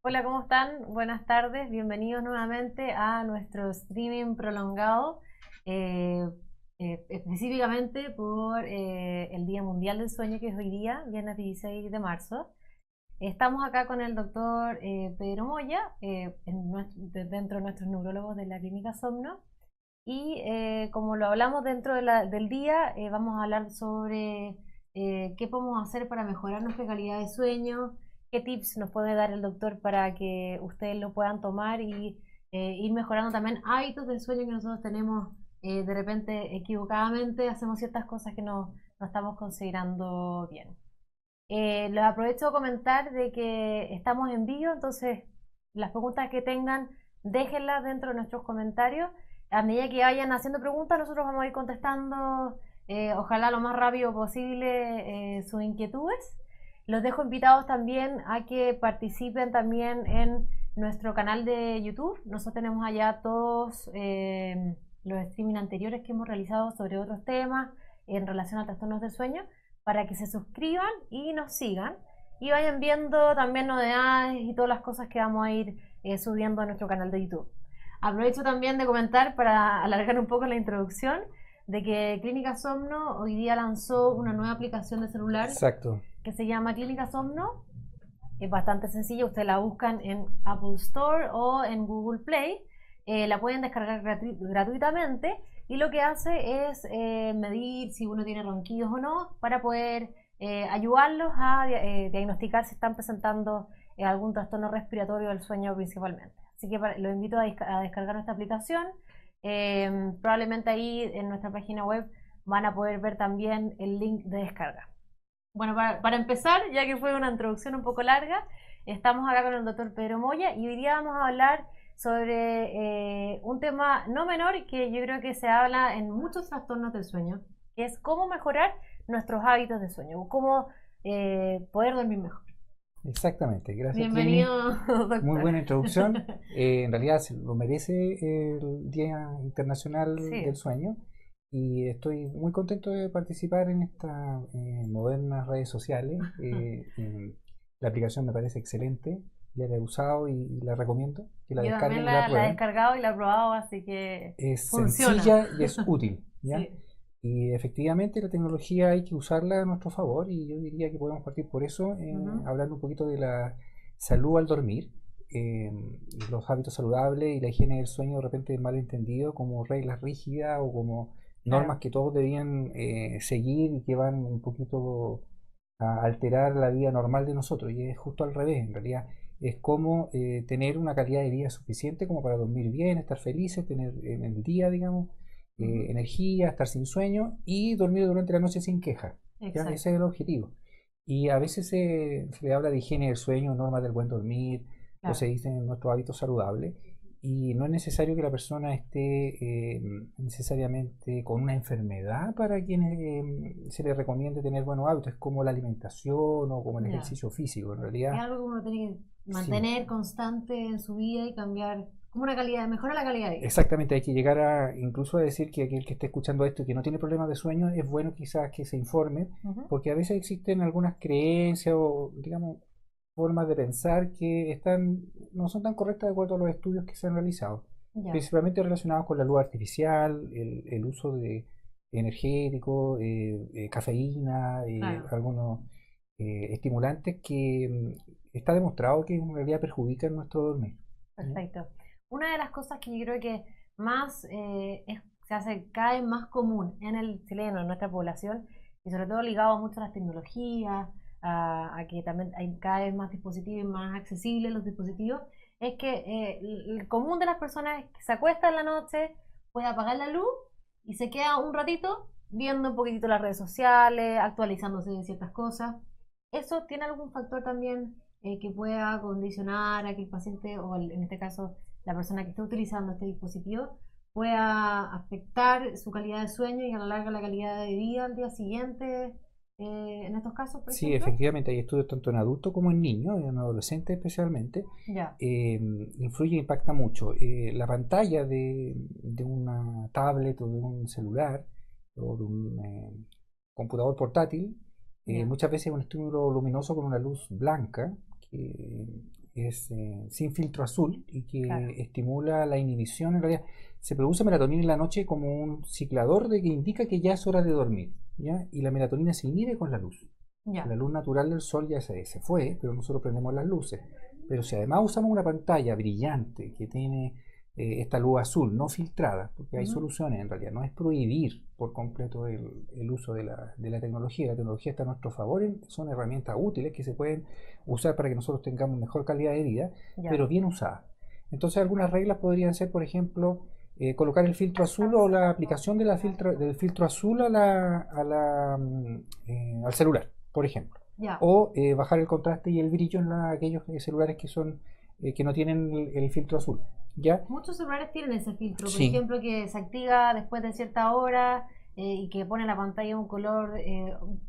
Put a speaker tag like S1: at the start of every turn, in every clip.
S1: Hola, ¿cómo están? Buenas tardes, bienvenidos nuevamente a nuestro streaming prolongado, eh, específicamente por el Día Mundial del Sueño, que es hoy día, viernes 16 de marzo. Estamos acá con el doctor Pedro Moya, dentro de nuestros neurólogos de la Clínica Somno, y como lo hablamos dentro del día, vamos a hablar sobre qué podemos hacer para mejorar nuestra calidad de sueño, qué tips nos puede dar el doctor para que ustedes lo puedan tomar y ir mejorando también hábitos del sueño que nosotros tenemos de repente equivocadamente, hacemos ciertas cosas que no estamos considerando bien. Les aprovecho de comentar de que estamos en vivo, entonces las preguntas que tengan, déjenlas dentro de nuestros comentarios. A medida que vayan haciendo preguntas, nosotros vamos a ir contestando, ojalá lo más rápido posible, sus inquietudes. Los dejo invitados también a que participen también en nuestro canal de YouTube. Nosotros tenemos allá todos los streaming anteriores que hemos realizado sobre otros temas en relación a trastornos del sueño, para que se suscriban y nos sigan y vayan viendo también novedades y todas las cosas que vamos a ir subiendo a nuestro canal de YouTube. Aprovecho también de comentar, para alargar un poco la introducción, de que Clínica Somno hoy día lanzó una nueva aplicación de celular
S2: Exacto.
S1: que se llama Clínica Somno. Es bastante sencilla, ustedes la buscan en Apple Store o en Google Play. La pueden descargar gratuitamente y lo que hace es medir si uno tiene ronquidos o no, para poder ayudarlos a diagnosticar si están presentando algún trastorno respiratorio del sueño principalmente. Así que los invito a descargar nuestra aplicación. Probablemente ahí en nuestra página web van a poder ver también el link de descarga. Bueno, para empezar, ya que fue una introducción un poco larga, estamos acá con el doctor Pedro Moya y hoy día vamos a hablar sobre un tema no menor, que yo creo que se habla en muchos trastornos del sueño, que es cómo mejorar nuestros hábitos de sueño, o cómo poder dormir mejor.
S2: Exactamente. Gracias, Clemi.
S1: Bienvenido,
S2: Muy
S1: doctor.
S2: buena introducción. En realidad se lo merece el Día Internacional
S1: Sí,
S2: del Sueño y estoy muy contento de participar en estas modernas redes sociales. La aplicación me parece excelente, ya la he usado y la recomiendo que la
S1: yo también
S2: descarguen y la
S1: la he
S2: prueben.
S1: descargado y la he probado, así que
S2: Es
S1: funciona.
S2: sencilla y es útil, ¿ya?
S1: Sí,
S2: Y efectivamente la tecnología hay que usarla a nuestro favor y yo diría que podemos partir por eso,
S1: ujú,
S2: hablando un poquito de la salud al dormir, los hábitos saludables y la higiene del sueño de repente mal entendido como reglas rígidas o como normas
S1: claro,
S2: que todos debían seguir y que van un poquito a alterar la vida normal de nosotros. Y es justo al revés, en realidad es como tener una calidad de vida suficiente como para dormir bien, estar felices, tener en el día, digamos,
S1: ujú,
S2: energía, estar sin sueño y dormir durante la noche sin queja. ¿Ya? Ese es
S1: exacto,
S2: el objetivo. Y a veces se le habla de higiene del sueño, normas del buen dormir, o se
S1: claro.
S2: dicen nuestros hábitos saludables. Y no es necesario que la persona esté necesariamente con una enfermedad para quienes se le recomiende tener buenos hábitos. Es como la alimentación o como el
S1: Ya.
S2: ejercicio físico. En
S1: Es
S2: realidad,
S1: algo que uno tiene que
S2: sí,
S1: mantener constante en su vida y cambiar, como una calidad, mejorar la calidad de vida.
S2: exactamente. Hay que llegar a incluso a decir que aquel que esté escuchando esto y que no tiene problemas de sueño, es bueno quizás que se informe,
S1: Ujú.
S2: porque a veces existen algunas creencias o, digamos, formas de pensar que no son tan correctas de acuerdo a los estudios que se han realizado,
S1: Ya,
S2: principalmente relacionados con la luz artificial, el uso de energéticos, cafeína,
S1: claro,
S2: algunos estimulantes que está demostrado que en realidad perjudican nuestro dormir. ¿Ya?
S1: perfecto. Una de las cosas que yo creo que más se hace cada vez más común en el chileno, en nuestra población, y sobre todo ligado mucho a las tecnologías, a que también hay cada vez más dispositivos y más accesibles los dispositivos, es que el común de las personas es que se acuesta en la noche, puede apagar la luz y se queda un ratito viendo un poquitito las redes sociales, actualizándose de ciertas cosas. ¿Eso tiene algún factor también que pueda condicionar a que el paciente, o en este caso la persona que esté utilizando este dispositivo, pueda afectar su calidad de sueño y a la larga la calidad de vida al día siguiente, en estos casos, por
S2: Sí,
S1: ejemplo?
S2: efectivamente hay estudios tanto en adultos como en niños, en adolescentes especialmente.
S1: Ya,
S2: Influye e impacta mucho. La pantalla de una tablet o de un celular o de un computador portátil
S1: ya,
S2: muchas veces es un estímulo luminoso con una luz blanca que es sin filtro azul y que
S1: Claro.
S2: estimula la inhibición. En realidad, se produce melatonina en la noche como un ciclador de que indica que ya es hora de dormir, ¿ya? Y la melatonina se inhibe con la luz. La
S1: Ya.
S2: luz natural del sol ya se fue, pero nosotros prendemos las luces. Pero si además usamos una pantalla brillante que tiene esta luz azul no filtrada, porque hay
S1: Ujú.
S2: soluciones en realidad, no es prohibir por completo el uso de la tecnología. La tecnología está a nuestro favor, son herramientas útiles que se pueden usar para que nosotros tengamos mejor calidad de vida,
S1: Ya.
S2: pero bien usadas. Entonces algunas reglas podrían ser, por ejemplo, colocar el filtro azul o la aplicación de del filtro azul al celular, por ejemplo.
S1: Ya.
S2: O bajar el contraste y el brillo en aquellos celulares que son que no tienen el filtro azul. ¿Ya?
S1: Muchos celulares tienen ese filtro, por
S2: Sí,
S1: ejemplo, que se activa después de cierta hora y que pone la pantalla un color,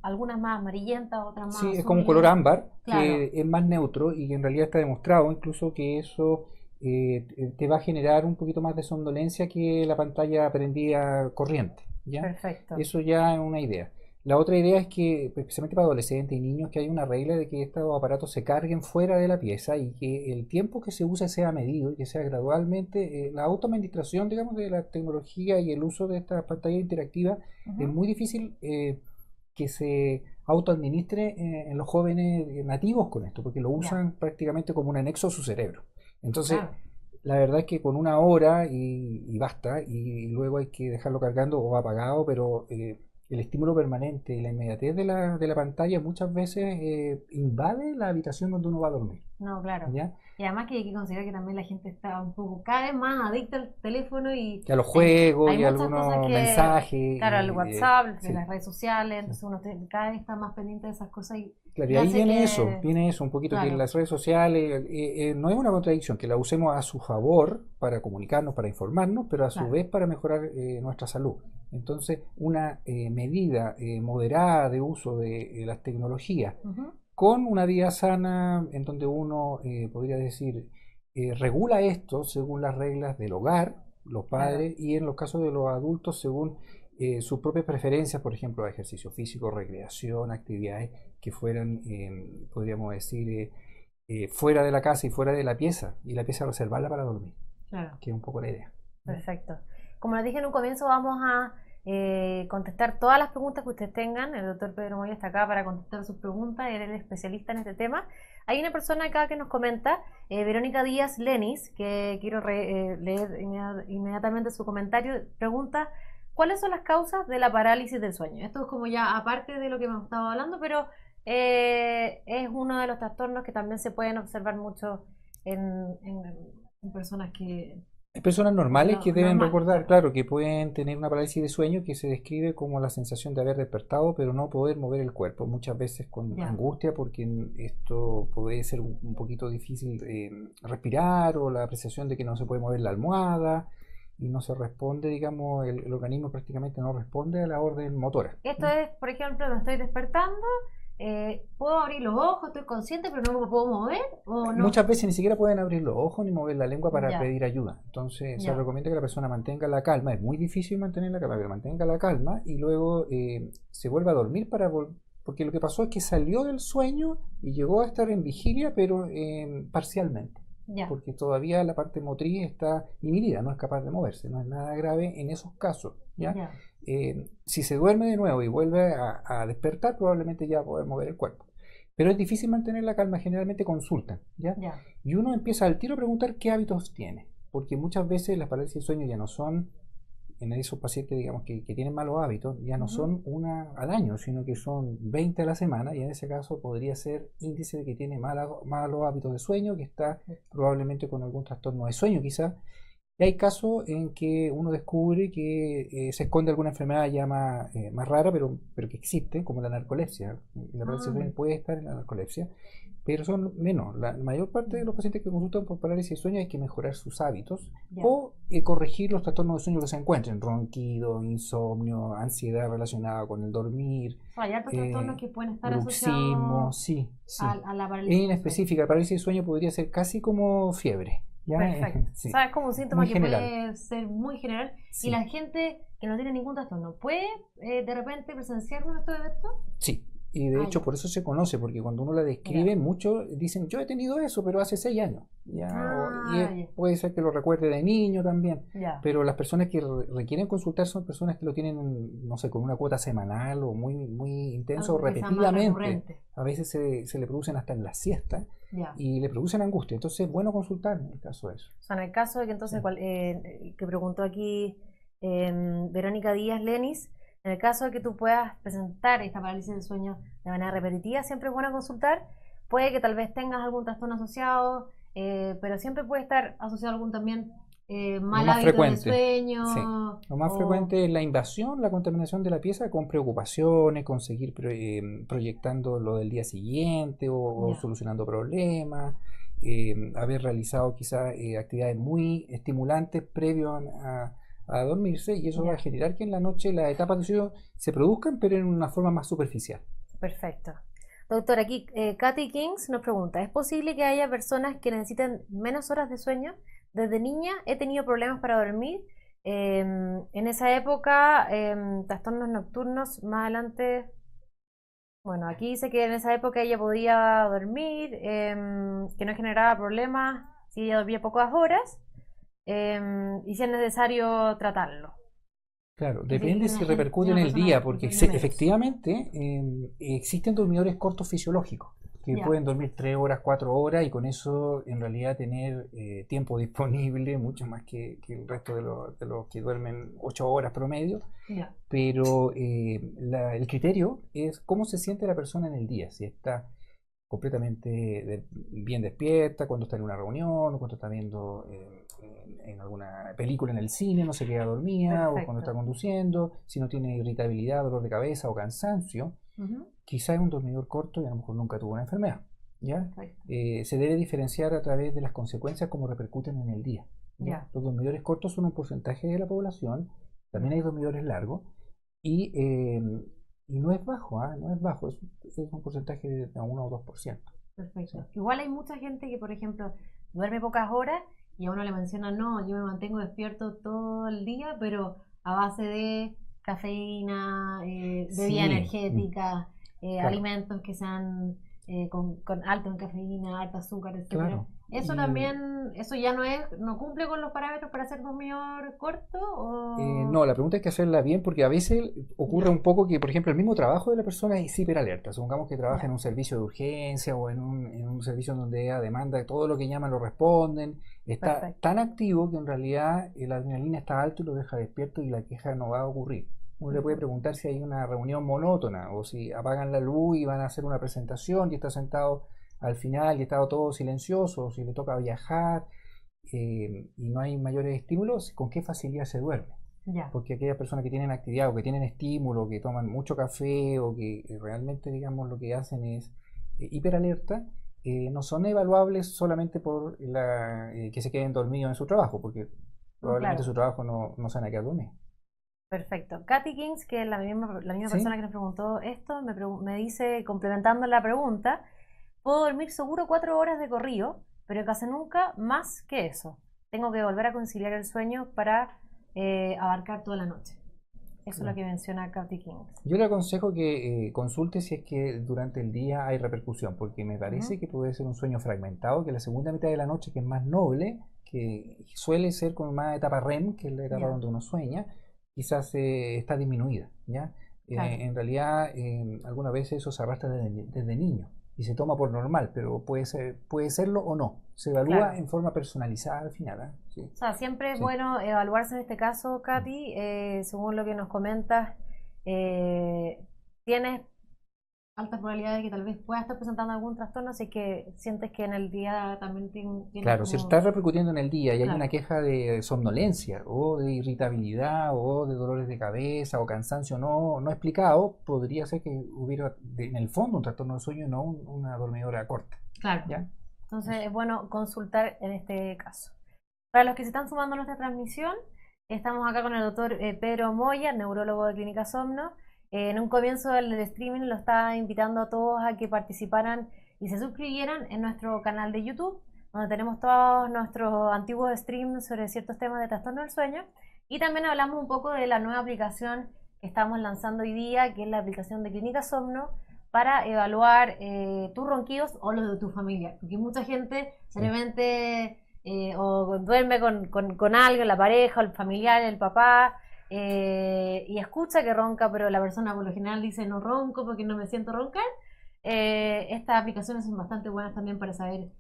S1: algunas más amarillentas, otras
S2: sí,
S1: más
S2: es como un color
S1: azules.
S2: ámbar
S1: Claro,
S2: que es más neutro y en realidad está demostrado incluso que eso te va a generar un poquito más de somnolencia que la pantalla prendida corriente, ¿ya?
S1: perfecto.
S2: Eso ya es una idea. La otra idea es que, especialmente para adolescentes y niños, que hay una regla de que estos aparatos se carguen fuera de la pieza y que el tiempo que se use sea medido y que sea gradualmente. La autoadministración, digamos, de la tecnología y el uso de estas pantallas interactivas es
S1: Ujú.
S2: muy difícil que se autoadministre en los jóvenes nativos con esto, porque lo
S1: Ya,
S2: usan prácticamente como un anexo a su cerebro. Entonces,
S1: claro.
S2: la verdad es que con una hora y basta, y luego hay que dejarlo cargando o apagado, pero el estímulo permanente y la inmediatez de la pantalla muchas veces invade la habitación donde uno va a dormir.
S1: No, claro.
S2: ¿Ya?
S1: Y además que hay que considerar que también la gente está un poco cada vez más adicta al teléfono y
S2: Y a los
S1: hay,
S2: juegos
S1: hay
S2: y a
S1: muchas cosas
S2: algunos
S1: que,
S2: mensajes,
S1: claro, el WhatsApp, de
S2: sí,
S1: las redes sociales,
S2: sí.
S1: entonces uno cada vez está más pendiente de esas cosas
S2: Claro, y
S1: y
S2: ahí
S1: hace que,
S2: viene eso, un poquito que
S1: claro,
S2: las redes sociales no es una contradicción, que la usemos a su favor para comunicarnos, para informarnos, pero a su
S1: claro.
S2: vez para mejorar nuestra salud. Entonces, una medida moderada de uso de las tecnologías
S1: Ujú.
S2: con una vida sana en donde uno podría decir regula esto según las reglas del hogar, los
S1: Claro.
S2: padres, y en los casos de los adultos según sus propias preferencias, por ejemplo, ejercicio físico, recreación, actividades que fueran, podríamos decir, fuera de la casa y fuera de la pieza, y la pieza reservarla para dormir,
S1: Claro.
S2: que es un poco la idea. ¿Ya?
S1: Perfecto. Como les dije en un comienzo, vamos a contestar todas las preguntas que ustedes tengan. El doctor Pedro Moya está acá para contestar sus preguntas. Él es el especialista en este tema. Hay una persona acá que nos comenta, Verónica Díaz Lenis, que quiero leer inmediatamente su comentario. Pregunta, ¿cuáles son las causas de la parálisis del sueño? Esto es como ya aparte de lo que hemos estado hablando, pero es uno de los trastornos que también se pueden observar mucho en personas que
S2: Hay personas
S1: como
S2: normales que deben
S1: normales,
S2: recordar,
S1: claro.
S2: claro, que pueden tener una parálisis de sueño que se describe como la sensación de haber despertado pero no poder mover el cuerpo, muchas veces con
S1: Ya,
S2: angustia porque esto puede ser un poquito difícil respirar o la apreciación de que no se puede mover la almohada y no se responde, digamos, el organismo prácticamente no responde a la orden motora.
S1: esto
S2: ¿Mm?
S1: es, por ejemplo, me estoy despertando, puedo abrir los ojos, estoy consciente, pero no me puedo mover, o no.
S2: Muchas veces ni siquiera pueden abrir los ojos ni mover la lengua para
S1: Ya,
S2: pedir ayuda. Entonces se
S1: ya,
S2: recomienda que la persona mantenga la calma. Es muy difícil mantener la calma, pero mantenga la calma y luego se vuelva a dormir porque lo que pasó es que salió del sueño y llegó a estar en vigilia, pero parcialmente.
S1: ya,
S2: Porque todavía la parte motriz está inhibida, no es capaz de moverse. No es nada grave en esos casos, ¿ya?
S1: ya,
S2: Si se duerme de nuevo y vuelve a despertar, probablemente ya va a poder mover el cuerpo. Pero es difícil mantener la calma, generalmente consultan, ¿ya?
S1: ya.
S2: Y uno empieza al tiro a preguntar qué hábitos tiene, porque muchas veces las parálisis de sueño ya no son, en esos pacientes, digamos, que tienen malos hábitos, ya no
S1: Ujú.
S2: son una al año, sino que son 20 a la semana, y en ese caso podría ser índice de que tiene malos hábitos de sueño, que está probablemente con algún trastorno de sueño quizás, y hay casos en que uno descubre que se esconde alguna enfermedad ya más rara, pero que existe, como la narcolepsia. La parálisis de
S1: Ah,
S2: sueño puede estar en la narcolepsia, pero son menos. La mayor parte de los pacientes que consultan por parálisis de sueño hay que mejorar sus hábitos
S1: ya.
S2: o corregir los trastornos de sueño que se encuentren, ronquido, insomnio, ansiedad relacionada con el dormir,
S1: O sea, hay hartos trastornos que pueden estar
S2: bruxismo,
S1: asociados
S2: sí, sí.
S1: a la parálisis
S2: En
S1: del sueño.
S2: específica, la parálisis de sueño podría ser casi como fiebre, ¿ya?
S1: Perfecto. O
S2: Sí,
S1: sea, es como un síntoma
S2: muy
S1: que
S2: general.
S1: puede ser muy general y
S2: Sí,
S1: la gente que no tiene ningún trastorno puede de repente presenciar uno de estos eventos.
S2: sí. Y de
S1: Ah,
S2: hecho
S1: ya.
S2: por eso se conoce, porque cuando uno la
S1: Ya.
S2: describe, muchos dicen, yo he tenido eso, pero hace 6 años. ¿Ya?
S1: Ah, ya.
S2: Puede ser que lo recuerde de niño también.
S1: Ya.
S2: Pero las personas que requieren consultar son personas que lo tienen, no sé, con una cuota semanal o muy, muy intenso,
S1: Algo que sea más
S2: repetidamente.
S1: recurrente.
S2: A veces se le producen hasta en la siesta
S1: Ya.
S2: y le producen angustia. Entonces es bueno consultar en el caso de eso.
S1: O sea, en el caso de que
S2: Sí.
S1: entonces, que preguntó aquí Verónica Díaz Lenis, en el caso de que tú puedas presentar esta parálisis del sueño de manera repetitiva, siempre es bueno consultar. Puede que tal vez tengas algún trastorno asociado, pero siempre puede estar asociado a algún también
S2: Lo
S1: mal
S2: más
S1: hábito de
S2: frecuente, sí.
S1: sueño
S2: Lo más
S1: o...
S2: frecuente es la invasión, la contaminación de la pieza con preocupaciones, con seguir proyectando lo del día siguiente o
S1: Ya,
S2: solucionando problemas, haber realizado quizás actividades muy estimulantes previo a dormirse y eso va a
S1: ya,
S2: generar que en la noche las etapas de sueño se produzcan pero en una forma más superficial.
S1: perfecto. Doctor, aquí Katy Kings nos pregunta, ¿es posible que haya personas que necesiten menos horas de sueño? Desde niña he tenido problemas para dormir. En esa época, trastornos nocturnos, más adelante, bueno, aquí dice que en esa época ella podía dormir, que no generaba problemas si ella dormía pocas horas, y si es necesario tratarlo.
S2: Claro,
S1: Que si
S2: depende si
S1: si
S2: repercute en
S1: una
S2: el
S1: persona
S2: día, porque
S1: duerme menos.
S2: efectivamente existen dormidores cortos fisiológicos, que
S1: Ya,
S2: pueden dormir 3 horas, 4 horas y con eso en realidad tener tiempo disponible, mucho más que el resto de los que duermen 8 horas promedio,
S1: ya,
S2: pero el criterio es cómo se siente la persona en el día, si está completamente bien despierta, cuando está en una reunión, o cuando está viendo en alguna película en el cine, no se queda dormida, o cuando está
S1: perfecto.
S2: conduciendo, si no tiene irritabilidad, dolor de cabeza o cansancio,
S1: Ujú,
S2: quizás es un dormidor corto y a lo mejor nunca tuvo una enfermedad. ¿Ya?
S1: perfecto.
S2: Se debe diferenciar a través de las consecuencias como repercuten en el día. ¿Ya?
S1: Ya,
S2: Los dormidores cortos son un porcentaje de la población, también
S1: ya.
S2: hay dormidores largos, y, eh, y no es bajo, ¿ah? No es bajo, es un porcentaje de 1 o 2%. ¿Sí?
S1: Perfecto. Igual hay mucha gente que, por ejemplo, duerme pocas horas y a uno le menciona, no, yo me mantengo despierto todo el día, pero a base de cafeína, bebida
S2: Sí,
S1: energética,
S2: claro,
S1: alimentos que sean con alto en cafeína, alto azúcar, etcétera.
S2: claro.
S1: Eso también, eso ya no es, no cumple con los parámetros para ser dormidor corto o
S2: No, la pregunta hay que hacerla bien porque a veces ocurre
S1: ya,
S2: un poco que, por ejemplo, el mismo trabajo de la persona es hiperalerta. Supongamos que trabaja en
S1: ya,
S2: un servicio de urgencia o en un servicio donde a demanda todo lo que llaman lo responden. Está
S1: perfecto,
S2: tan activo que en realidad la adrenalina está alto y lo deja despierto y la queja no va a ocurrir. Uno le puede
S1: perfecto.
S2: preguntar si hay una reunión monótona o si apagan la luz y van a hacer una presentación y está sentado al final y está todo silencioso o si le toca viajar y no hay mayores estímulos, ¿con qué facilidad se duerme?
S1: Ya,
S2: Porque aquellas personas que tienen actividad o que tienen estímulo, que toman mucho café o que realmente, digamos, lo que hacen es hiperalerta, no son evaluables solamente por que se queden dormidos en su trabajo, porque
S1: no,
S2: probablemente
S1: claro.
S2: su trabajo no se van a quedar dormidos.
S1: Perfecto. Katy Kings, que es la misma persona
S2: ¿Sí?
S1: que nos preguntó esto, me dice, complementando la pregunta, puedo dormir seguro 4 horas de corrido, pero casi nunca más que eso. Tengo que volver a conciliar el sueño para abarcar toda la noche. Eso es lo
S2: Claro.
S1: que menciona Katy Kings.
S2: Yo le aconsejo que consulte si es que durante el día hay repercusión, porque me
S1: Ujú,
S2: parece que puede ser un sueño fragmentado, que la segunda mitad de la noche, que es más noble, que suele ser con más etapa REM, que es la etapa
S1: ya,
S2: donde uno sueña, quizás está disminuida, ¿ya?
S1: claro,
S2: En realidad, algunas veces eso se arrastra desde niño y se toma por normal, pero puede serlo o no. Se evalúa
S1: claro.
S2: en forma personalizada al final, ¿ah? Sí,
S1: O sea, siempre es
S2: sí.
S1: bueno evaluarse en este caso, Katy, según lo que nos comentas, tienes altas probabilidades de que tal vez pueda estar presentando algún trastorno, así que sientes que en el día también tienes
S2: Claro, si
S1: como...
S2: está repercutiendo en el día y hay una
S1: Claro,
S2: queja de somnolencia o de irritabilidad o de dolores de cabeza o cansancio no explicado, podría ser que hubiera en el fondo un trastorno de sueño y no una dormidora corta.
S1: claro.
S2: ¿Ya?
S1: Entonces
S2: Eso.
S1: es bueno consultar en este caso. Para los que se están sumando a nuestra transmisión, estamos acá con el doctor Pedro Moya, neurólogo de Clínica Somno. En un comienzo del streaming lo estaba invitando a todos a que participaran y se suscribieran en nuestro canal de YouTube, donde tenemos todos nuestros antiguos streams sobre ciertos temas de trastorno del sueño. Y también hablamos un poco de la nueva aplicación que estamos lanzando hoy día, que es la aplicación de Clínica Somno, para evaluar tus ronquidos o los de tu familia. Porque mucha gente realmente o duerme con alguien, la pareja, o el familiar, el papá, y escucha que ronca, pero la persona por lo general dice no ronco porque no me siento roncar. Estas aplicaciones son bastante buenas también para saber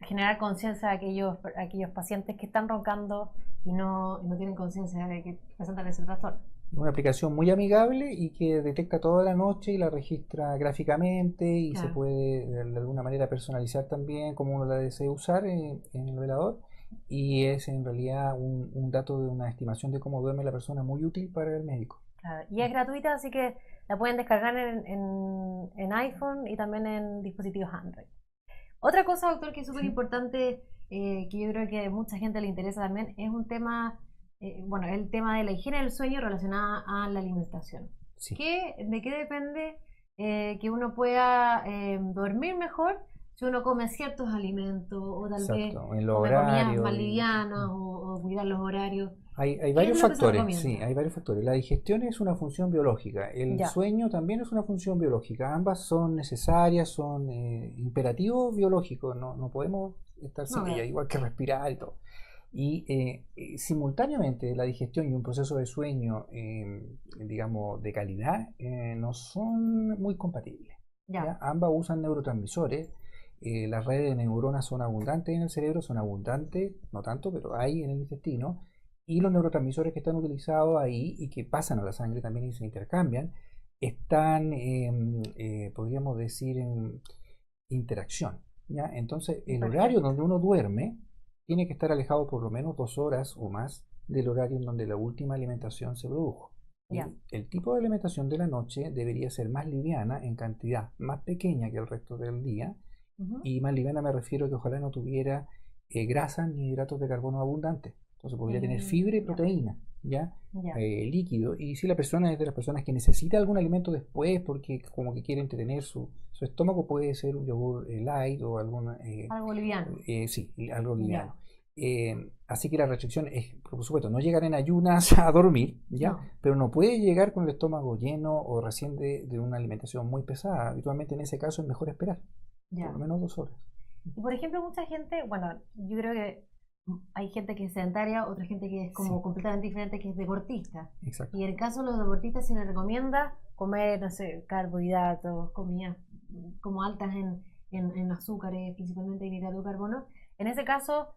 S1: generar conciencia a aquellos pacientes que están roncando y no tienen conciencia de que presentan ese trastorno.
S2: Una aplicación muy amigable y que detecta toda la noche y la registra gráficamente y se puede de alguna manera personalizar también como uno la desee usar en el velador, y es en realidad un dato de una estimación de cómo duerme la persona muy útil para el médico.
S1: Claro, y es gratuita, así que la pueden descargar en iPhone y también en dispositivos Android. Otra cosa, doctor, que es súper importante, que yo creo que a mucha gente le interesa también, es un tema, el tema de la higiene del sueño relacionada a la alimentación.
S2: Sí.
S1: ¿De qué depende que uno pueda dormir mejor si uno come ciertos alimentos o tal vez
S2: en los
S1: come comidas
S2: horarios
S1: más livianas o cuidar los horarios?
S2: Hay varios factores, sí, hay varios factores. La digestión es una función biológica, el sueño también es una función biológica, ambas son necesarias, son imperativos biológicos, no podemos estar sin ellas, igual que respirar y todo. Y simultáneamente la digestión y un proceso de sueño, digamos, de calidad, no son muy compatibles. ¿Ya? Ambas usan neurotransmisores. Las redes de neuronas son abundantes en el cerebro, son abundantes, no tanto, pero hay en el intestino. Y los neurotransmisores que están utilizados ahí y que pasan a la sangre también y se intercambian, están, podríamos decir, en interacción. ¿Ya? Entonces, el horario donde uno duerme tiene que estar alejado por lo menos 2 horas o más del horario en donde la última alimentación se produjo. El tipo de alimentación de la noche debería ser más liviana en cantidad, más pequeña que el resto del día. Y más liviana me refiero a que ojalá no tuviera grasa ni hidratos de carbono abundantes. Entonces podría tener fibra y proteína, líquido. Y si la persona es de las personas que necesita algún alimento después porque como que quiere entretener su estómago, puede ser un yogur light o algo
S1: liviano.
S2: Sí, algo liviano. Así que la restricción es, por supuesto, no llegar en ayunas a dormir, pero no puede llegar con el estómago lleno o recién de una alimentación muy pesada. Habitualmente en ese caso es mejor esperar por lo menos 2 horas.
S1: Y por ejemplo, mucha gente, yo creo que hay gente que es sedentaria, otra gente que es como completamente diferente, que es deportista.
S2: Exacto.
S1: Y en el caso de los deportistas se les recomienda comer, no sé, carbohidratos, comidas como altas en azúcares, principalmente en hidrato de carbono. En ese caso,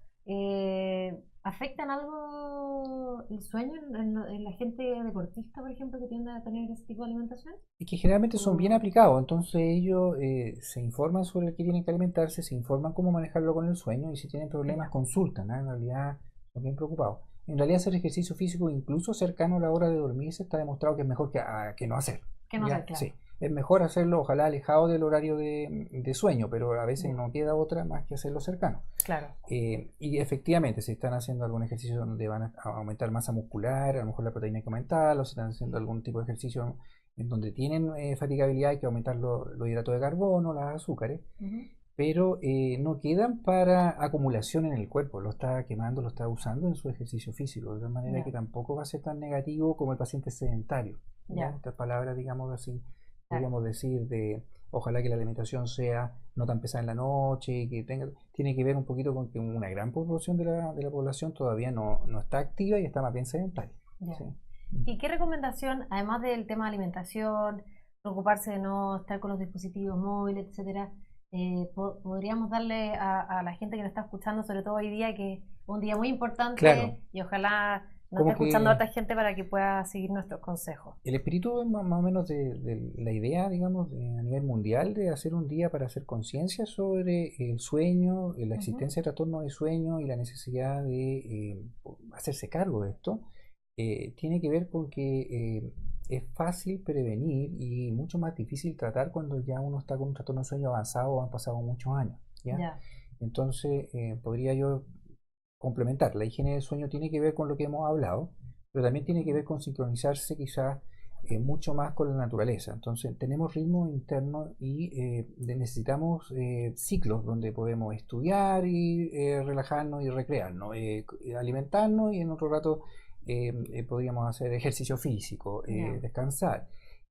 S1: ¿afectan algo el sueño en la gente deportista, por ejemplo, que tiende a tener ese tipo de alimentación?
S2: Es que generalmente son bien aplicados, entonces ellos se informan sobre qué tienen que alimentarse, se informan cómo manejarlo con el sueño y si tienen problemas consultan, en realidad son bien preocupados. En realidad hacer ejercicio físico incluso cercano a la hora de dormirse está demostrado que es mejor que no hacer.
S1: Que no hacer, claro.
S2: Sí, es mejor hacerlo ojalá alejado del horario de sueño, pero a veces no queda otra más que hacerlo cercano.
S1: Claro.
S2: Y efectivamente, si están haciendo algún ejercicio donde van a aumentar masa muscular, a lo mejor la proteína hay que aumentarla, o si están haciendo algún tipo de ejercicio en donde tienen fatigabilidad, hay que aumentar los hidratos de carbono, los azúcares, pero no quedan para acumulación en el cuerpo, lo está quemando, lo está usando en su ejercicio físico, de tal manera que tampoco va a ser tan negativo como el paciente sedentario. Estas palabras, digamos así, podríamos decir de ojalá que la alimentación sea no tan pesada en la noche, y que tiene que ver un poquito con que una gran proporción de la población todavía no está activa y está más bien sedentaria.
S1: ¿Sí? ¿Y qué recomendación, además del tema de alimentación, preocuparse de no estar con los dispositivos móviles, etcétera, podríamos darle a la gente que nos está escuchando, sobre todo hoy día, que es un día muy importante y ojalá nos esté escuchando a otra gente para que pueda seguir nuestros consejos?
S2: El espíritu es más o menos de la idea, digamos, a nivel mundial, de hacer un día para hacer conciencia sobre el sueño, la existencia de trastornos de sueño y la necesidad de hacerse cargo de esto. Tiene que ver con que es fácil prevenir y mucho más difícil tratar cuando ya uno está con un trastorno de sueño avanzado o han pasado muchos años. Entonces, podría yo complementar. La higiene del sueño tiene que ver con lo que hemos hablado, pero también tiene que ver con sincronizarse quizás mucho más con la naturaleza. Entonces, tenemos ritmo interno y necesitamos ciclos donde podemos estudiar y relajarnos y recrearnos, alimentarnos y en otro rato podríamos hacer ejercicio físico, descansar.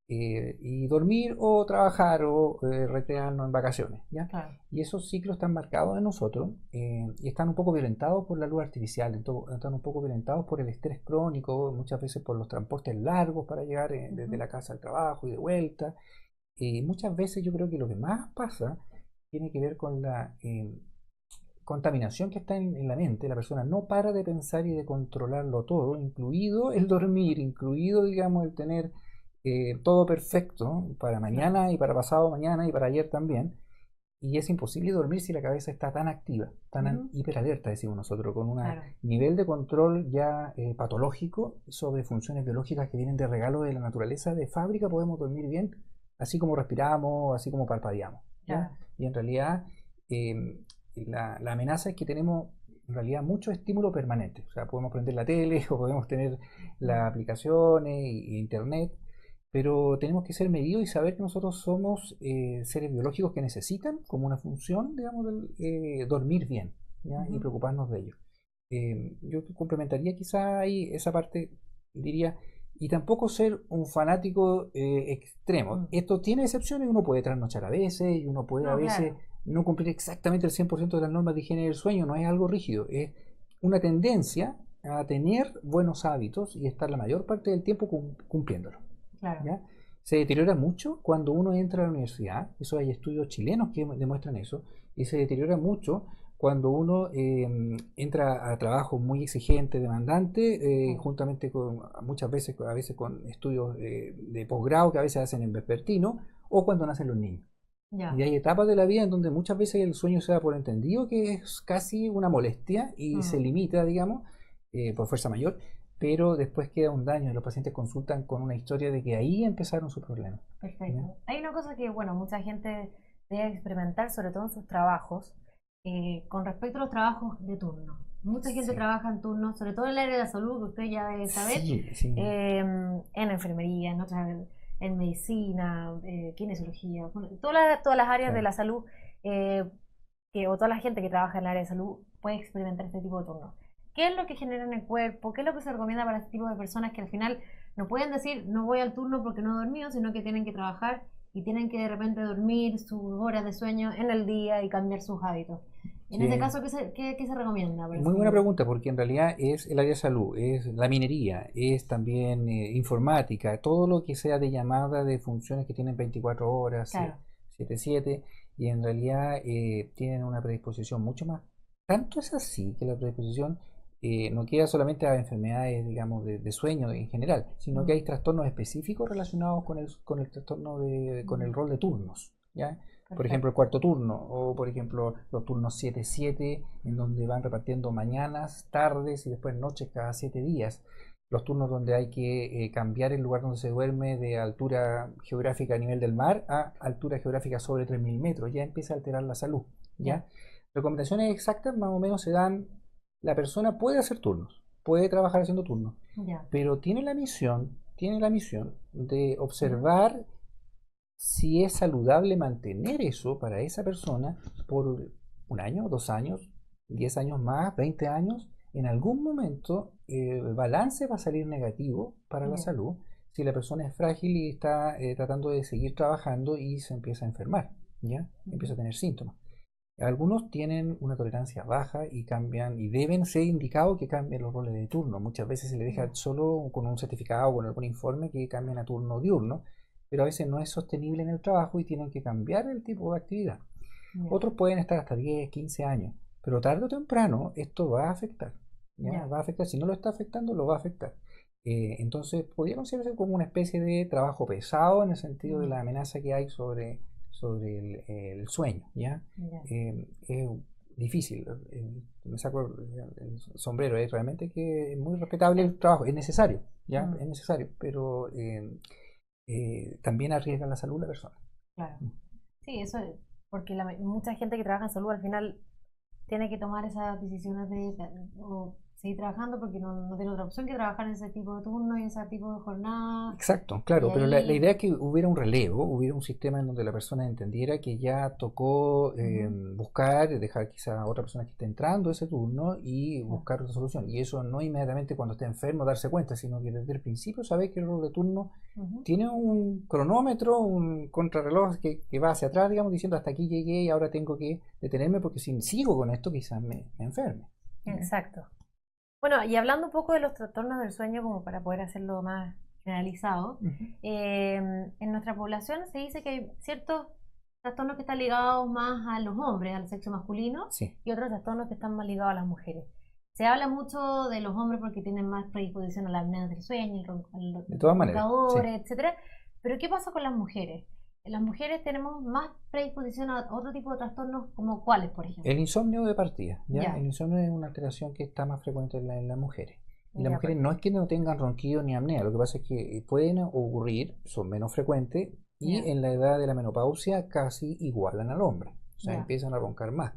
S2: y dormir o trabajar o recrearnos en vacaciones, ¿ya?
S1: Claro.
S2: Y esos ciclos están marcados en nosotros y están un poco violentados por la luz artificial, están un poco violentados por el estrés crónico, muchas veces por los transportes largos para llegar desde la casa al trabajo y de vuelta. Muchas veces yo creo que lo que más pasa tiene que ver con la contaminación que está en la mente. La persona no para de pensar y de controlarlo todo, incluido el dormir, incluido, digamos, el tener todo perfecto para
S1: Claro.
S2: mañana y para pasado mañana y para ayer también. Y es imposible dormir si la cabeza está tan activa, tan
S1: Ujú.
S2: hiperalerta, decimos nosotros, con un
S1: Claro.
S2: nivel de control ya patológico sobre funciones biológicas que vienen de regalo de la naturaleza. De fábrica podemos dormir bien, así como respiramos, así como parpadeamos, ¿ya?
S1: Claro.
S2: Y en realidad eh, la amenaza es que tenemos en realidad mucho estímulo permanente. O sea, podemos prender la tele o podemos tener las
S1: Mm.
S2: aplicaciones y internet, pero tenemos que ser medidos y saber que nosotros somos seres biológicos que necesitan, como una función, digamos, dormir bien, ¿ya? Y
S1: Ujú.
S2: preocuparnos de ello. Yo complementaría quizá ahí esa parte, diría, y tampoco ser un fanático extremo.
S1: Mm.
S2: Esto tiene excepciones, uno puede trasnochar a veces, y uno puede a
S1: No,
S2: veces
S1: claro.
S2: no cumplir exactamente el 100% de las normas de higiene del sueño, no es algo rígido, es una tendencia a tener buenos hábitos y estar la mayor parte del tiempo cumpliéndolo.
S1: Claro.
S2: ¿Ya? Se deteriora mucho cuando uno entra a la universidad, eso hay estudios chilenos que demuestran eso, y se deteriora mucho cuando uno entra a trabajo muy exigente, demandante,
S1: Mm.
S2: juntamente con muchas veces, a veces con estudios de posgrado que a veces hacen en vespertino, o cuando nacen los niños. Y
S1: Ya.
S2: hay etapas de la vida en donde muchas veces el sueño se da por entendido que es casi una molestia y se
S1: Mm.
S2: limita, digamos, por fuerza mayor, pero después queda un daño y los pacientes consultan con una historia de que ahí empezaron sus problemas. ¿Ya?
S1: Perfecto. Hay una cosa que, bueno, mucha gente debe experimentar, sobre todo en sus trabajos, con respecto a los trabajos de turno. Mucha gente
S2: Sí,
S1: trabaja en turno, sobre todo en el área de la salud, que usted ya debe saber,
S2: sí, sí,
S1: en enfermería, en medicina, kinesiología, bueno, todas las áreas de
S2: claro.
S1: la salud, eh, o toda la gente que trabaja en el área de salud puede experimentar este tipo de turnos. ¿Qué es lo que genera en el cuerpo? ¿Qué es lo que se recomienda para este tipo de personas que al final no pueden decir no voy al turno porque no he dormido, sino que tienen que trabajar y tienen que de repente dormir sus horas de sueño en el día y cambiar sus hábitos? En ese
S2: Sí.
S1: caso, qué se recomienda para ese
S2: Muy buena
S1: tipo?
S2: pregunta, porque en realidad es el área de salud, es la minería, es también informática, todo lo que sea de llamada de funciones que tienen 24 horas,
S1: Claro.
S2: 7/7, y en realidad tienen una predisposición mucho más. Tanto es así que la predisposición no queda solamente a enfermedades, digamos, de sueño en general, sino que
S1: Mm.
S2: hay trastornos específicos relacionados con el trastorno con el
S1: Mm.
S2: rol de turnos, ¿ya? Por ejemplo, el
S1: Perfecto.
S2: cuarto turno, o por ejemplo, los turnos 7/7, en donde van repartiendo mañanas, tardes y después noches cada 7 días. Los turnos donde hay que cambiar el lugar donde se duerme de altura geográfica a nivel del mar a altura geográfica sobre 3.000 metros. Ya empieza a alterar la salud.
S1: Ya.
S2: ¿Ya? Recomendaciones exactas más o menos se dan. La persona puede hacer turnos, puede trabajar haciendo turnos,
S1: Ya.
S2: pero tiene la misión de
S1: Ujú.
S2: observar si es saludable mantener eso para esa persona por 1 año, 2 años, 10 años más, 20 años. En algún momento el balance va a salir negativo para la
S1: Ya.
S2: salud si la persona es frágil y está tratando de seguir trabajando y se empieza a enfermar, ¿ya? Empieza
S1: Ujú.
S2: a tener síntomas. Algunos tienen una tolerancia baja y cambian y deben ser indicados que cambien los roles de turno. Muchas veces se les deja
S1: Ya.
S2: solo con un certificado o con algún informe que cambien a turno diurno, pero a veces no es sostenible en el trabajo y tienen que cambiar el tipo de actividad.
S1: Ya.
S2: Otros pueden estar hasta 10, 15 años, pero tarde o temprano esto va a afectar. ¿Ya?
S1: Ya.
S2: Va a afectar, si no lo está afectando, lo va a afectar. Entonces, podría considerarse como una especie de trabajo pesado en el sentido de
S1: Mm.
S2: la amenaza que hay sobre el sueño. ¿Ya?
S1: Ya.
S2: Es difícil, me saco el sombrero, es realmente que es muy respetable el trabajo, es necesario, ¿ya?
S1: Mm.
S2: Es necesario, pero también arriesga la salud de la persona.
S1: Claro. Sí, eso es, porque mucha gente que trabaja en salud al final tiene que tomar esas decisiones o seguir trabajando porque no tiene otra opción que trabajar en ese tipo de turno y en ese tipo de jornada.
S2: Exacto,
S1: Y
S2: claro, pero la
S1: ahí,
S2: idea es que hubiera un relevo, hubiera un sistema en donde la persona entendiera que ya tocó
S1: ujú,
S2: buscar, dejar quizá a otra persona que esté entrando ese turno y
S1: ya,
S2: buscar otra solución. Y eso no inmediatamente cuando esté enfermo darse cuenta, sino que desde el principio saber que el rol de turno
S1: ujú.
S2: tiene un cronómetro, un contrarreloj que va hacia atrás, digamos, diciendo hasta aquí llegué y ahora tengo que detenerme porque si sigo con esto quizás me enferme. ¿Ya?
S1: Exacto. Bueno, y hablando un poco de los trastornos del sueño, como para poder hacerlo más generalizado,
S2: Ujú.
S1: en nuestra población se dice que hay ciertos trastornos que están ligados más a los hombres, al sexo masculino,
S2: Sí,
S1: y otros trastornos que están más ligados a las mujeres. Se habla mucho de los hombres porque tienen más predisposición a la apnea del sueño, a los
S2: de todas maneras, sí.
S1: roncadores, etcétera. Pero ¿qué pasa con las mujeres? Las mujeres tenemos más predisposición a otro tipo de trastornos, como cuáles, por
S2: El
S1: ejemplo.
S2: insomnio de partida, ¿ya?
S1: Ya,
S2: El insomnio es una alteración que está más frecuente en las mujeres. Y las
S1: ya,
S2: mujeres no es
S1: perfecto.
S2: que no tengan ronquido ni apnea, lo que pasa es que pueden ocurrir, son menos frecuentes y
S1: Ya,
S2: en la edad de la menopausia casi igualan al hombre, o sea,
S1: ya.
S2: empiezan a roncar más.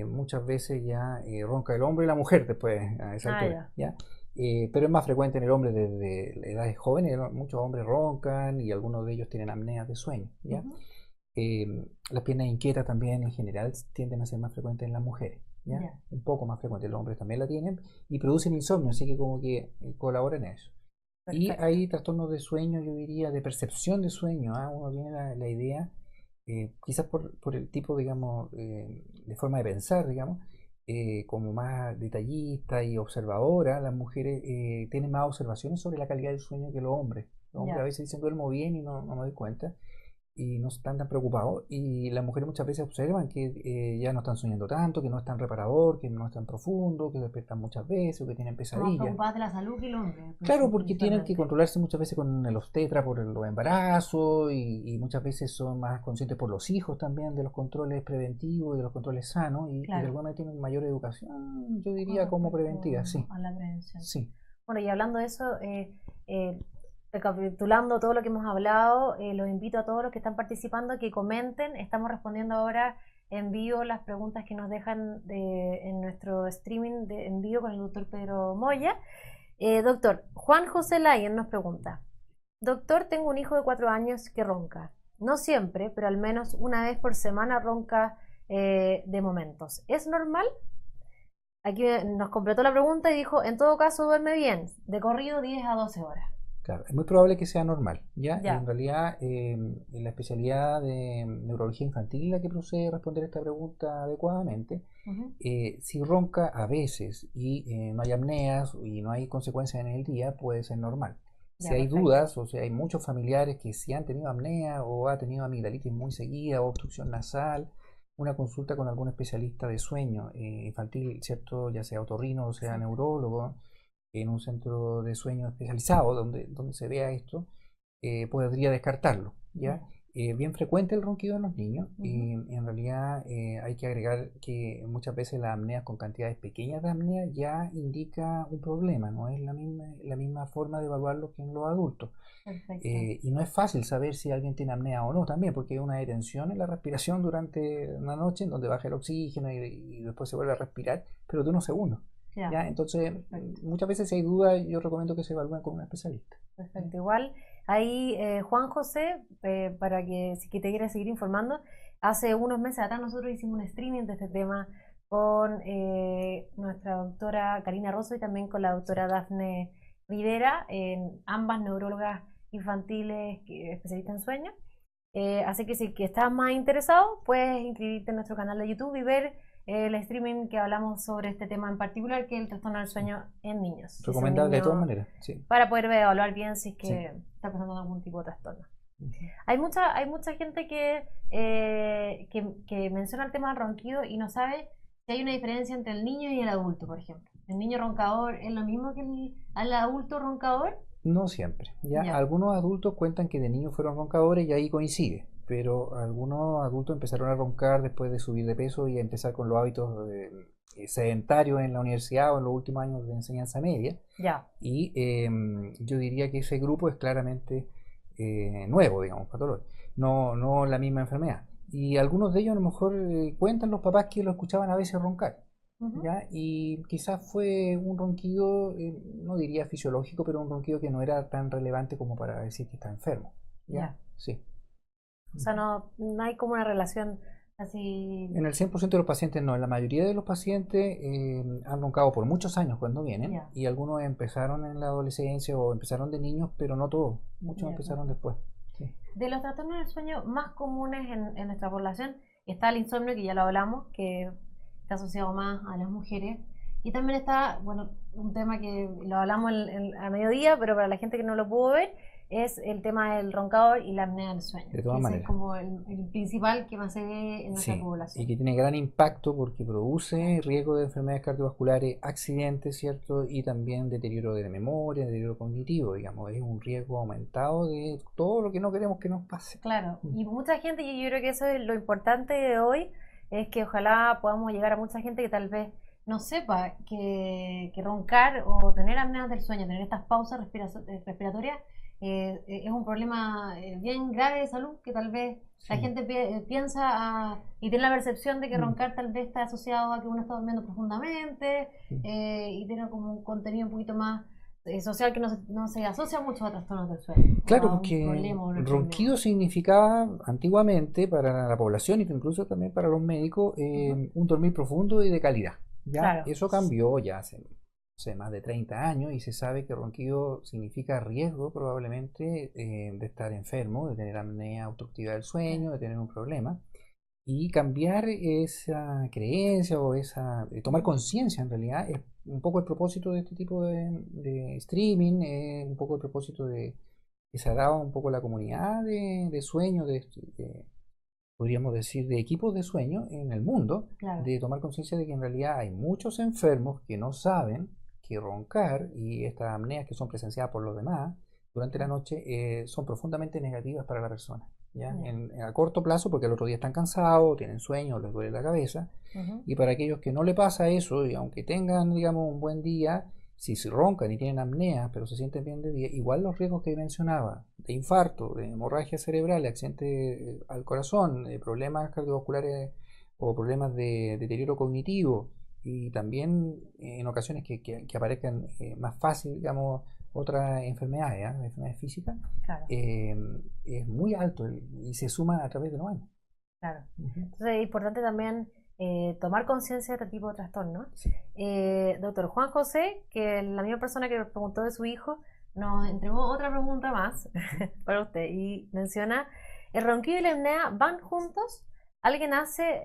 S2: Muchas veces ya ronca el hombre y la mujer después a esa
S1: Ah,
S2: altura,
S1: ya.
S2: ¿ya? Pero es más frecuente en el hombre desde edades jóvenes, ¿no? Muchos hombres roncan y algunos de ellos tienen apnea de sueño, ¿ya?
S1: Ujú.
S2: Las piernas inquietas también en general tienden a ser más frecuentes en las mujeres, ¿ya?
S1: Ya,
S2: Un poco más frecuentes, los hombres también la tienen y producen insomnio, así que como que colaboran en eso. Y
S1: perfecto.
S2: hay trastornos de sueño, yo diría, de percepción de sueño, ¿ah? Uno tiene la idea, quizás por el tipo, digamos, de forma de pensar, digamos, como más detallista y observadora, las mujeres tienen más observaciones sobre la calidad del sueño que los hombres. Los hombres a
S1: Ya.
S2: veces dicen duermo bien y no me doy cuenta y no están tan preocupados. Y las mujeres muchas veces observan que ya no están soñando tanto, que no es tan reparador, que no es tan profundo, que despiertan muchas veces o que tienen
S1: Están más
S2: pesadillas.
S1: preocupadas de la salud que el hombre,
S2: Claro, porque tienen que
S1: usualmente.
S2: controlarse muchas veces con el obstetra por los embarazos y muchas veces son más conscientes por los hijos también de los controles preventivos y de los controles sanos y de
S1: Claro,
S2: alguna manera tienen mayor educación, yo
S1: con
S2: diría, como preventiva,
S1: respecto
S2: sí,
S1: a la prevención.
S2: sí.
S1: Bueno, y hablando de eso, eh, recapitulando todo lo que hemos hablado, los invito a todos los que están participando a que comenten. Estamos respondiendo ahora en vivo las preguntas que nos dejan en nuestro streaming de en vivo con el doctor Pedro Moya. Doctor, Juan José Layen nos pregunta, doctor, tengo un hijo de 4 años que ronca. No siempre, pero al menos una vez por semana ronca de momentos. ¿Es normal? Aquí nos completó la pregunta y dijo, en todo caso duerme bien, de corrido 10 a 12 horas.
S2: Claro, es muy probable que sea normal, ¿ya? En
S1: Ya.
S2: realidad, en la especialidad de neurología infantil la que procede a responder esta pregunta adecuadamente,
S1: Ujú.
S2: si ronca a veces y no hay apneas y no hay consecuencias en el día, puede ser normal. Si
S1: Ya,
S2: hay
S1: perfecto.
S2: dudas o si hay muchos familiares que si han tenido apnea o ha tenido amigdalitis muy seguida o obstrucción nasal, una consulta con algún especialista de sueño infantil, ¿cierto? Ya sea otorrino o sea
S1: Exacto.
S2: neurólogo, en un centro de sueño especializado donde se vea esto, podría descartarlo, ¿ya?
S1: Ya.
S2: Bien frecuente el ronquido en los niños
S1: Ujú.
S2: y en realidad hay que agregar que muchas veces la apnea con cantidades pequeñas de apnea ya indica un problema, no es la misma forma de evaluarlo que en los adultos.
S1: Perfecto.
S2: Y no es fácil saber si alguien tiene apnea o no también, porque hay una detención en la respiración durante una noche en donde baja el oxígeno y después se vuelve a respirar, pero de unos segundos.
S1: Ya.
S2: ¿Ya? Entonces,
S1: Perfecto.
S2: muchas veces si hay dudas, yo recomiendo que se evalúen con un especialista. ¿Ya?
S1: Perfecto. Igual, ahí Juan José, para que si que te quieres seguir informando, hace unos meses atrás nosotros hicimos un streaming de este tema con nuestra doctora Karina Rosso y también con la
S2: Sí,
S1: doctora Dafne Rivera, ambas neurólogas infantiles especialistas en sueño. Así que si que estás más interesado, puedes inscribirte en nuestro canal de YouTube y ver el streaming que hablamos sobre este tema en particular, que es el trastorno del
S2: sí.
S1: sueño en niños. Si es un
S2: Recomendable de todas
S1: niño,
S2: maneras, sí,
S1: para poder evaluar bien si es
S2: sí.
S1: que está pasando algún tipo de trastorno.
S2: Ujú.
S1: Hay mucha gente que menciona el tema del ronquido y no sabe si hay una diferencia entre el niño y el adulto, por ejemplo. ¿El niño roncador es lo mismo que el adulto roncador?
S2: No siempre. Ya
S1: Ya,
S2: algunos adultos cuentan que de niños fueron roncadores y ahí coincide, pero algunos adultos empezaron a roncar después de subir de peso y a empezar con los hábitos sedentarios en la universidad o en los últimos años de enseñanza media.
S1: ya,
S2: Y yo diría que ese grupo es claramente nuevo, digamos, patológico, no la misma enfermedad. Y algunos de ellos a lo mejor cuentan los papás que lo escuchaban a veces roncar.
S1: Ujú.
S2: ¿ya? Y quizás fue un ronquido, no diría fisiológico, pero un ronquido que no era tan relevante como para decir que está enfermo, ¿ya?
S1: Ya.
S2: Sí.
S1: O sea, no hay como una relación así.
S2: En el 100% de los pacientes no, en la mayoría de los pacientes han roncado por muchos años cuando vienen
S1: Ya,
S2: y algunos empezaron en la adolescencia o empezaron de niños, pero no todos, muchos
S1: ya,
S2: empezaron
S1: perfecto.
S2: después. Sí.
S1: De los trastornos del sueño más comunes en nuestra población está el insomnio, que ya lo hablamos, que está asociado más a las mujeres. Y también está, bueno, un tema que lo hablamos a mediodía, pero para la gente que no lo pudo ver, es el tema del roncador y la apnea del sueño,
S2: De
S1: que
S2: todas
S1: ese es
S2: maneras.
S1: como el principal que más se ve en nuestra
S2: Sí, y
S1: población.
S2: que tiene gran impacto porque produce
S1: Claro.
S2: riesgo de enfermedades cardiovasculares, accidentes, ¿cierto? Y también deterioro de la memoria, deterioro cognitivo, digamos, es un riesgo aumentado de todo lo que no queremos que nos pase.
S1: Claro,
S2: Mm.
S1: y mucha gente, yo creo que eso es lo importante de hoy, es que ojalá podamos llegar a mucha gente que tal vez no sepa que roncar o tener apneas del sueño, tener estas pausas respiratorias, es un problema bien grave de salud, que tal vez la
S2: Sí.
S1: gente piensa y tiene la percepción de que
S2: Mm.
S1: roncar tal vez está asociado a que uno está durmiendo profundamente,
S2: Mm.
S1: y tiene como un contenido un poquito más social, que no se asocia mucho a trastornos del sueño o
S2: Claro,
S1: a un
S2: porque
S1: problema o una enfermedad.
S2: ronquido significaba antiguamente para la población y incluso también para los médicos
S1: Ujú.
S2: un dormir profundo y de calidad. ¿Ya?
S1: Claro,
S2: Eso cambió ya hace, no sé, más de 30 años y se sabe que ronquido significa riesgo probablemente de estar enfermo, de tener apnea obstructiva del
S1: claro.
S2: sueño, de tener un problema. Y cambiar esa creencia o tomar
S1: Ujú.
S2: conciencia en realidad es un poco el propósito de este tipo de streaming, un poco el propósito de que se ha dado un poco la comunidad de sueño, podríamos decir, de equipos de sueño en el mundo,
S1: Claro,
S2: de tomar conciencia de que en realidad hay muchos enfermos que no saben que roncar y estas apneas que son presenciadas por los demás durante la
S1: claro.
S2: noche son profundamente negativas para la persona. ¿Ya?
S1: Ya.
S2: A corto plazo, porque el otro día están cansados, tienen sueño, les duele la cabeza,
S1: Ujú.
S2: y para aquellos que no le pasa eso, y aunque tengan, digamos, un buen día, si se roncan y tienen apnea, pero se sienten bien de día, igual los riesgos que mencionaba, de infarto, de hemorragia cerebral, de accidente al corazón, de problemas cardiovasculares o problemas de deterioro cognitivo, y también en ocasiones que aparezcan más fácil, digamos, otras enfermedades, enfermedades físicas,
S1: Claro,
S2: eh, es muy alto y se suman a través de los años.
S1: claro.
S2: Ujú.
S1: Entonces es importante también tomar conciencia de este tipo de trastornos.
S2: Sí.
S1: Doctor Juan José, que la misma persona que preguntó de su hijo, nos entregó otra pregunta más
S2: Ujú.
S1: para usted y menciona, ¿el ronquido y la apnea van juntos? ¿Alguien hace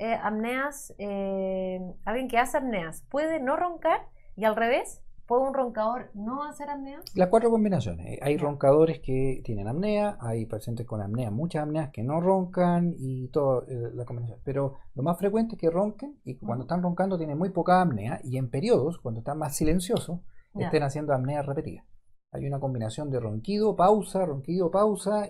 S1: alguien que hace apneas puede no roncar y al revés, puede un roncador no hacer apneas?
S2: Las cuatro combinaciones. Hay
S1: Ya.
S2: roncadores que tienen apnea, hay pacientes con apnea, muchas apneas que no roncan y toda la combinación. Pero lo más frecuente es que ronquen y cuando
S1: Ujú.
S2: están roncando tienen muy poca apnea y en periodos, cuando están más silenciosos,
S1: Ya.
S2: estén haciendo apnea repetida. Hay una combinación de ronquido, pausa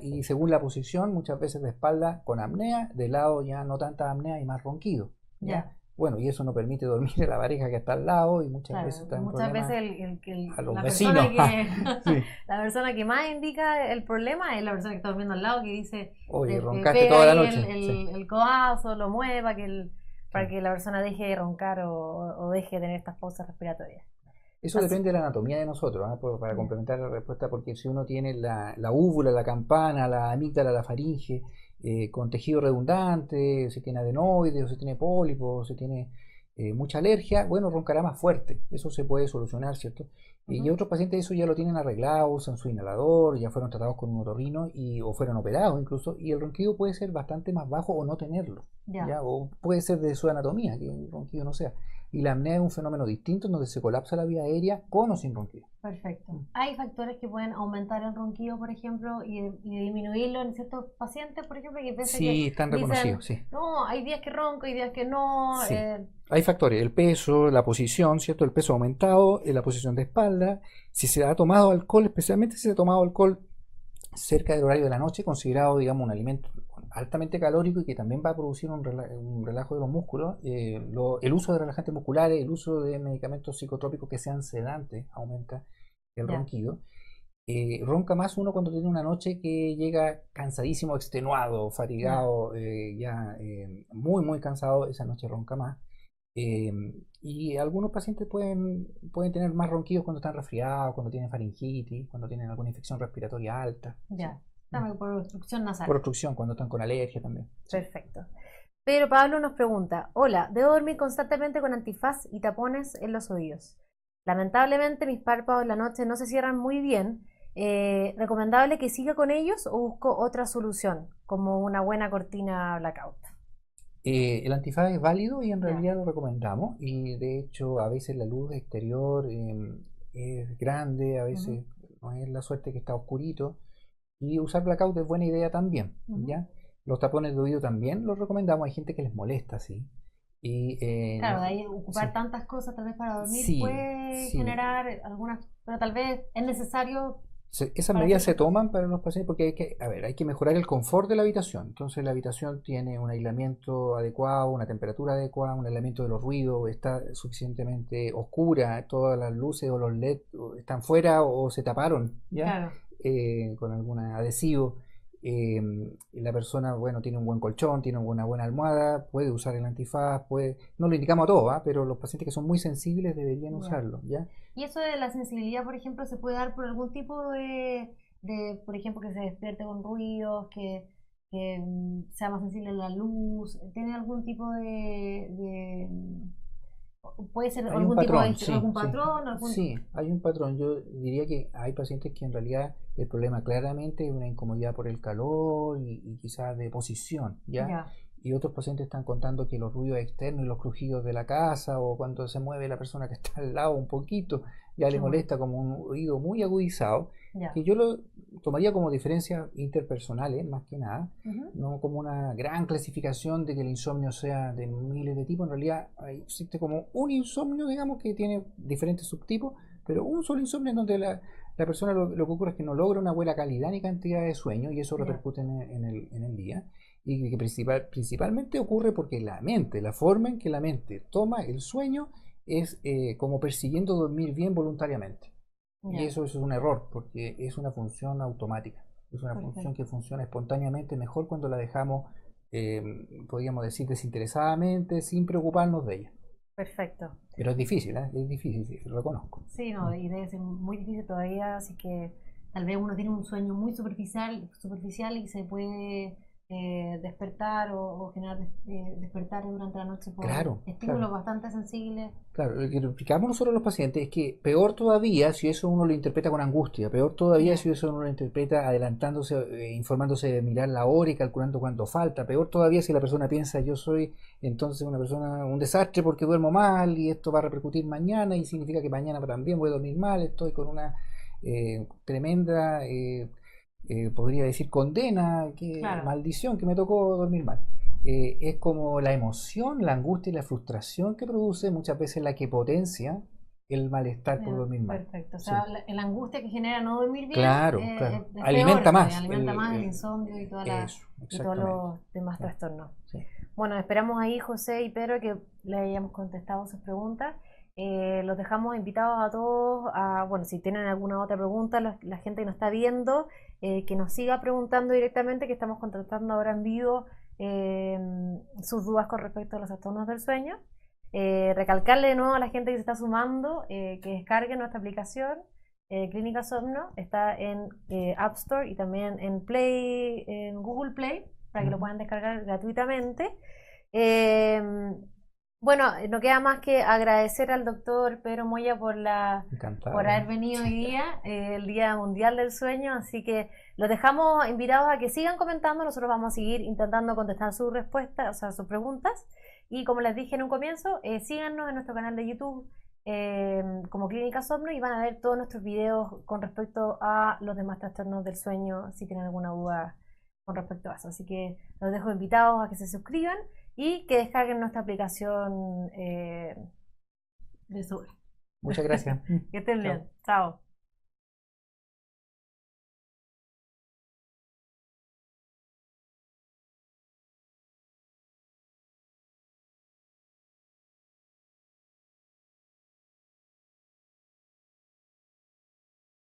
S2: y según la posición, muchas veces de espalda con apnea, de lado ya no tanta apnea y más ronquido. ¿Ya?
S1: Ya.
S2: Bueno, y eso no permite dormir a la pareja que está al lado y muchas veces
S1: Claro,
S2: traen
S1: muchas veces
S2: problemas a los
S1: la
S2: vecinos.
S1: persona que
S2: Sí.
S1: la persona que más indica el problema es la persona que está durmiendo al lado, que dice,
S2: Oye,
S1: le
S2: roncaste
S1: pega
S2: toda la
S1: ahí
S2: noche. Sí,
S1: el codazo, lo mueve para
S2: claro.
S1: que la persona deje de roncar o deje de tener estas pausas respiratorias.
S2: Eso
S1: Así,
S2: depende de la anatomía de nosotros, ¿ah? Para
S1: ya,
S2: complementar la respuesta, porque si uno tiene la úvula, la campana, la amígdala, la faringe, con tejido redundante, si tiene adenoides, o si tiene pólipos, o si tiene mucha alergia, bueno, roncará más fuerte. Eso se puede solucionar, ¿cierto? Y
S1: ujú,
S2: otros pacientes eso ya lo tienen arreglado, usan su inhalador, ya fueron tratados con un otorrino o fueron operados incluso, y el ronquido puede ser bastante más bajo o no tenerlo,
S1: ya,
S2: ¿ya? O puede ser de su anatomía, que el ronquido no sea. Y la apnea es un fenómeno distinto en donde se colapsa la vía aérea con o sin ronquido.
S1: perfecto. ¿Hay factores que pueden aumentar el ronquido, por ejemplo, y disminuirlo en ciertos pacientes, por ejemplo, que piensa que
S2: Sí, están
S1: dicen,
S2: reconocidos, sí.
S1: no, hay días que ronco, hay días que no,
S2: Sí. Hay factores, el peso, la posición, ¿cierto? El peso aumentado, la posición de espalda, si se ha tomado alcohol, especialmente si se ha tomado alcohol cerca del horario de la noche, considerado, digamos, un alimento altamente calórico y que también va a producir un relajo de los músculos. El uso de relajantes musculares, el uso de medicamentos psicotrópicos que sean sedantes aumenta el
S1: ya,
S2: ronquido. Ronca más uno cuando tiene una noche que llega cansadísimo, extenuado,
S1: ya,
S2: fatigado, ya muy, muy cansado, esa noche ronca más. Eh, y algunos pacientes pueden tener más ronquidos cuando están resfriados, cuando tienen faringitis, cuando tienen alguna infección respiratoria alta. ¿Sí?
S1: Ya, también por obstrucción
S2: Por
S1: nasal.
S2: obstrucción, cuando están con alergia también. Sí.
S1: Perfecto. Pero Pablo nos pregunta, hola, debo dormir constantemente con antifaz y tapones en los oídos. Lamentablemente mis párpados en la noche no se cierran muy bien. ¿Recomendable que siga con ellos o busco otra solución, como una buena cortina blackout?
S2: El antifaz es válido y en
S1: Ya.
S2: realidad lo recomendamos. Y de hecho, a veces la luz exterior es grande, a
S1: Ujú,
S2: veces no es la suerte que está oscurito. Y usar blackout es buena idea también,
S1: ujú.
S2: ¿ya? Los tapones de oído también los recomendamos. Hay gente que les molesta, ¿sí? Y
S1: Claro,
S2: no,
S1: de ahí ocupar
S2: sí,
S1: tantas cosas tal vez para dormir
S2: sí,
S1: puede
S2: sí.
S1: generar algunas, pero tal vez es necesario
S2: Esas
S1: para
S2: medidas se
S1: ciertas cosas.
S2: toman para los pacientes porque a ver, hay que mejorar el confort de la habitación. Entonces la habitación tiene un aislamiento adecuado, una temperatura adecuada, un aislamiento de los ruidos, está suficientemente oscura, todas las luces o los LED están fuera o se taparon, ¿ya?
S1: Claro,
S2: Con algún adhesivo. Eh, la persona, bueno, tiene un buen colchón, tiene una buena almohada, puede usar el antifaz, no lo indicamos a todos, ¿ah? Pero los pacientes que son muy sensibles deberían
S1: ya.
S2: usarlo, ¿ya?
S1: Y eso de la sensibilidad, por ejemplo, se puede dar por algún tipo por ejemplo, que se despierte con ruidos, que sea más sensible a la luz. ¿Tiene algún tipo puede ser
S2: Hay un
S1: algún tipo de,
S2: patrón, sí,
S1: algún
S2: sí,
S1: patrón, algún...
S2: sí, hay un patrón. Yo diría que hay pacientes que en realidad el problema claramente es una incomodidad por el calor y quizás de posición, ¿ya?
S1: Ya,
S2: Y otros pacientes están contando que los ruidos externos y los crujidos de la casa o cuando se mueve la persona que está al lado un poquito, ya le
S1: chuta,
S2: molesta como un oído muy agudizado,
S1: ya.
S2: que yo lo tomaría como diferencias interpersonales más que nada,
S1: Ujú,
S2: no como una gran clasificación de que el insomnio sea de miles de tipos. En realidad existe como un insomnio, digamos, que tiene diferentes subtipos, pero un solo insomnio en donde la persona lo que ocurre es que no logra una buena calidad ni cantidad de sueño y eso
S1: ya,
S2: repercute en el día. Y que principalmente ocurre porque la mente, la forma en que la mente toma el sueño es como persiguiendo dormir bien voluntariamente. Y
S1: ya,
S2: eso es un error, porque es una función automática. Es una función
S1: perfecto.
S2: que funciona espontáneamente mejor cuando la dejamos, podríamos decir, desinteresadamente, sin preocuparnos de ella.
S1: Perfecto.
S2: Pero es difícil, ¿eh? Es difícil, sí, lo reconozco.
S1: Sí,
S2: Mm.
S1: no, y debe ser muy difícil todavía, así que tal vez uno tiene un sueño muy superficial y se puede despertar o generar despertar durante la noche por
S2: Claro, claro.
S1: estímulos bastante sensibles.
S2: Claro, lo que le explicamos nosotros a los pacientes es que peor todavía si eso uno lo interpreta con angustia, peor todavía
S1: Ya,
S2: si eso uno lo interpreta adelantándose, informándose de mirar la hora y calculando cuánto falta, peor todavía si la persona piensa yo soy entonces una persona, un desastre porque duermo mal y esto va a repercutir mañana y significa que mañana también voy a dormir mal, estoy con una tremenda, podría decir, condena,
S1: claro,
S2: maldición que me tocó dormir mal. Es como la emoción, la angustia y la frustración que produce muchas veces la que potencia el malestar por dormir mal.
S1: perfecto. O
S2: Sí,
S1: sea, la angustia que genera no dormir bien
S2: claro, claro.
S1: es peor
S2: Alimenta
S1: todavía,
S2: más
S1: alimenta más el insomnio y
S2: eso,
S1: y todos
S2: exactamente.
S1: los demás
S2: Claro,
S1: trastornos.
S2: sí.
S1: Bueno, esperamos ahí, José y Pedro, que le hayamos contestado sus preguntas. Los dejamos invitados a todos bueno, si tienen alguna otra pregunta, la gente que nos está viendo, que nos siga preguntando directamente, que estamos contactando ahora en vivo eh, sus dudas con respecto a los trastornos del sueño. Recalcarle de nuevo a la gente que se está sumando que descargue nuestra aplicación Clínica Somno. Está en App Store y también en Google Play, para que lo
S2: Ujú.
S1: puedan descargar gratuitamente. Eh, bueno, no queda más que agradecer al doctor Pedro Moya por
S2: Encantado.
S1: haber venido hoy día, el Día Mundial del Sueño, así que los dejamos invitados a que sigan comentando, nosotros vamos a seguir intentando contestar sus respuestas, o sea, sus preguntas, y como les dije en un comienzo, síganos en nuestro canal de YouTube como Clínica Somno y van a ver todos nuestros videos con respecto a los demás trastornos del sueño, si tienen alguna duda con respecto a eso. Así que los dejo invitados a que se suscriban y que descarguen nuestra aplicación de Zoom.
S2: Muchas gracias.
S1: Que estén
S2: Chao.
S1: bien. Chao.